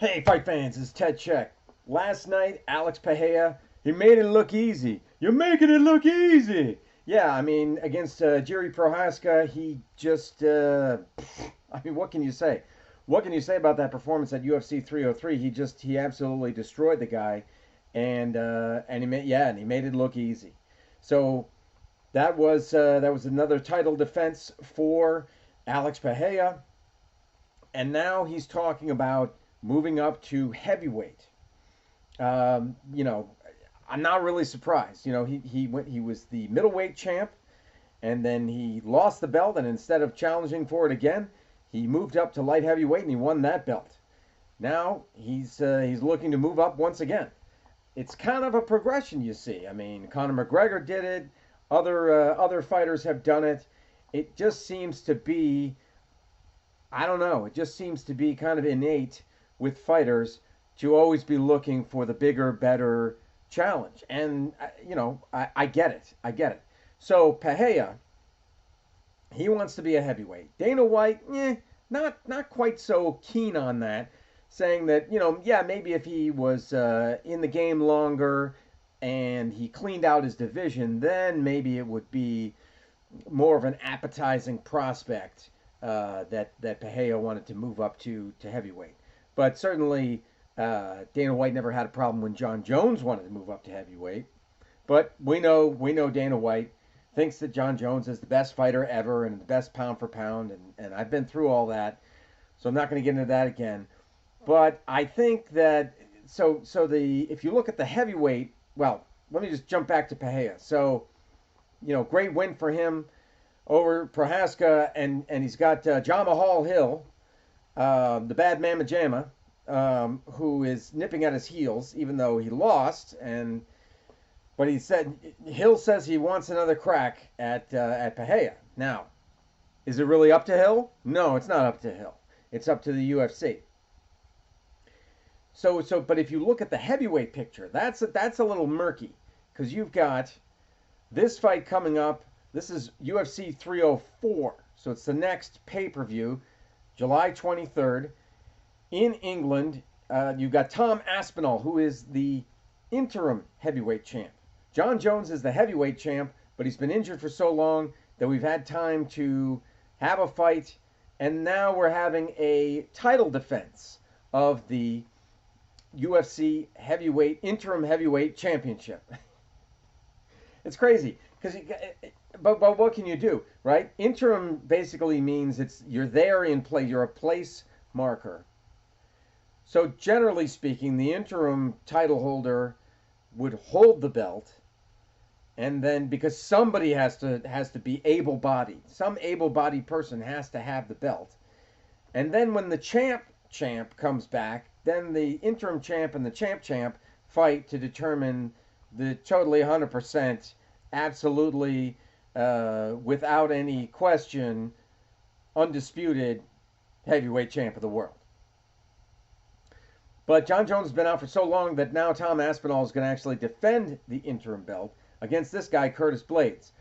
Hey, fight fans, it's Ted Check. Last night, Alex Pereira, he made it look easy. You're making it look easy. Yeah, I mean, against Jerry Prohaska, he just, I mean, what can you say? What can you say about that performance at UFC 303? He absolutely destroyed the guy, and he made it look easy. So that was another title defense for Alex Pereira, and now he's talking about moving up to heavyweight. Um, you know, I'm not really surprised. He was the middleweight champ, and then he lost the belt, and instead of challenging for it again, he moved up to light heavyweight and he won that belt. Now he's looking to move up once again. It's kind of a progression, you see. I mean, Conor McGregor did it. Other fighters have done it. It just seems to be, I don't know. It just seems to be kind of innate with fighters to always be looking for the bigger, better challenge. And I get it. I get it. So Pereira, he wants to be a heavyweight. Dana White, not quite so keen on that, saying that yeah, maybe if he was in the game longer and he cleaned out his division, then maybe it would be more of an appetizing prospect that Pereira wanted to move up to heavyweight. But certainly, Dana White never had a problem when John Jones wanted to move up to heavyweight. But we know Dana White thinks that John Jones is the best fighter ever and the best pound for pound, and I've been through all that, so I'm not going to get into that again. But I think that the if you look at the heavyweight, well, let me just jump back to Pereira. So great win for him over Prohaska, and he's got Jamahal Hill, the bad Mama Jama, who is nipping at his heels, even though he lost. But Hill says he wants another crack at Pereira. Now, is it really up to Hill? No, it's not up to Hill. It's up to the UFC. But if you look at the heavyweight picture, that's a little murky because you've got this fight coming up. This is UFC 304, so it's the next pay-per-view, July 23rd, in England. You've got Tom Aspinall, who is the interim heavyweight champ. John Jones is the heavyweight champ, but he's been injured for so long that we've had time to have a fight, and now we're having a title defense of the UFC interim heavyweight championship. It's crazy because, but what can you do, right? Interim basically means you're there in play. You're a place marker. So generally speaking, the interim title holder would hold the belt, and then because somebody has to be able-bodied, some able-bodied person has to have the belt, and then when the champ comes back, then the interim champ and the champ fight to determine the totally 100%, absolutely, without any question, undisputed heavyweight champ of the world. But John Jones has been out for so long that now Tom Aspinall is going to actually defend the interim belt against this guy, Curtis Blaydes.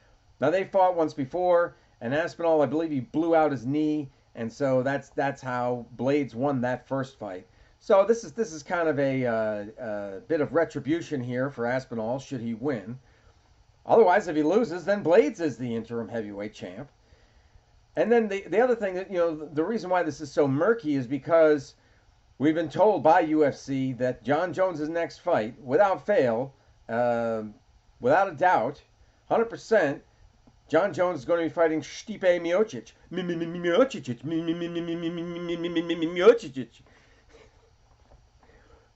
Now, they fought once before, and Aspinall, I believe he blew out his knee, and so that's how Blaydes won that first fight. So this is kind of a bit of retribution here for Aspinall should he win. Otherwise, if he loses, then Blaydes is the interim heavyweight champ. And then the other thing that, the reason why this is so murky is because we've been told by UFC that John Jones' next fight, without fail, without a doubt, 100%, John Jones is going to be fighting Stipe Miocic. Miocic.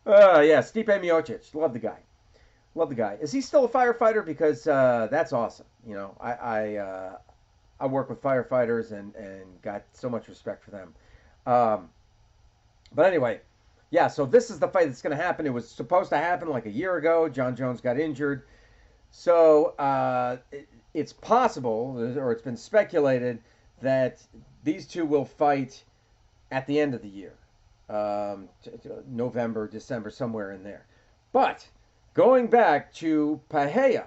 Yeah, Stipe Miocic. Love the guy. Love the guy. Is he still a firefighter? Because that's awesome. I work with firefighters and got so much respect for them. But anyway, yeah, so this is the fight that's going to happen. It was supposed to happen like a year ago. John Jones got injured. So it's possible, or it's been speculated, that these two will fight at the end of the year. November, December, somewhere in there. But going back to Pereira,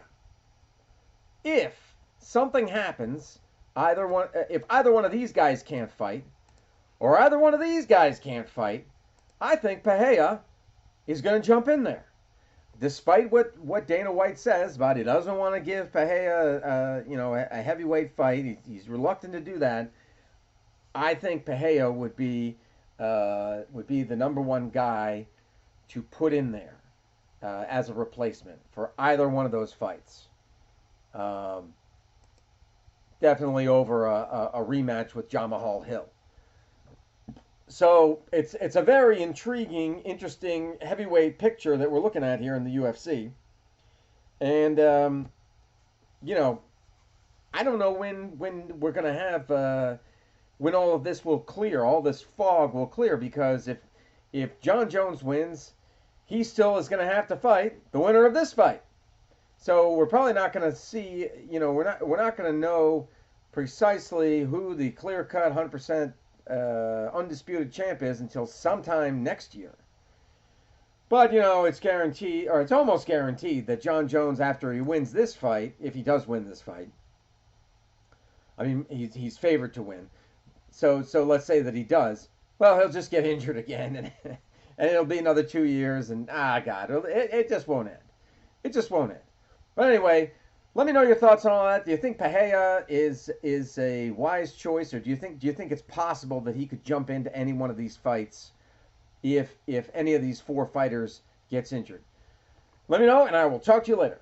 if something happens, if either one of these guys can't fight, or either one of these guys can't fight, I think Pereira is going to jump in there. Despite what Dana White says about he doesn't want to give Pereira, a heavyweight fight, he's reluctant to do that. I think Pereira would be the number one guy to put in there as a replacement for either one of those fights. Um, Definitely over a rematch with Jamahal Hill. So it's a very intriguing, interesting heavyweight picture that we're looking at here in the UFC. And you know, I don't know when we're gonna have when all of this will clear, all this fog will clear, because if John Jones wins, he still is gonna have to fight the winner of this fight. So we're probably not gonna see, we're not gonna know precisely who the clear cut 100% undisputed champ is until sometime next year. But it's guaranteed, or it's almost guaranteed, that John Jones, after he wins this fight, if he does win this fight, I mean he's favored to win. So let's say that he does. Well, he'll just get injured again, and it'll be another 2 years, and God, it just won't end. It just won't end. But anyway, let me know your thoughts on all that. Do you think Pereira is a wise choice, or do you think it's possible that he could jump into any one of these fights if any of these four fighters gets injured? Let me know, and I will talk to you later.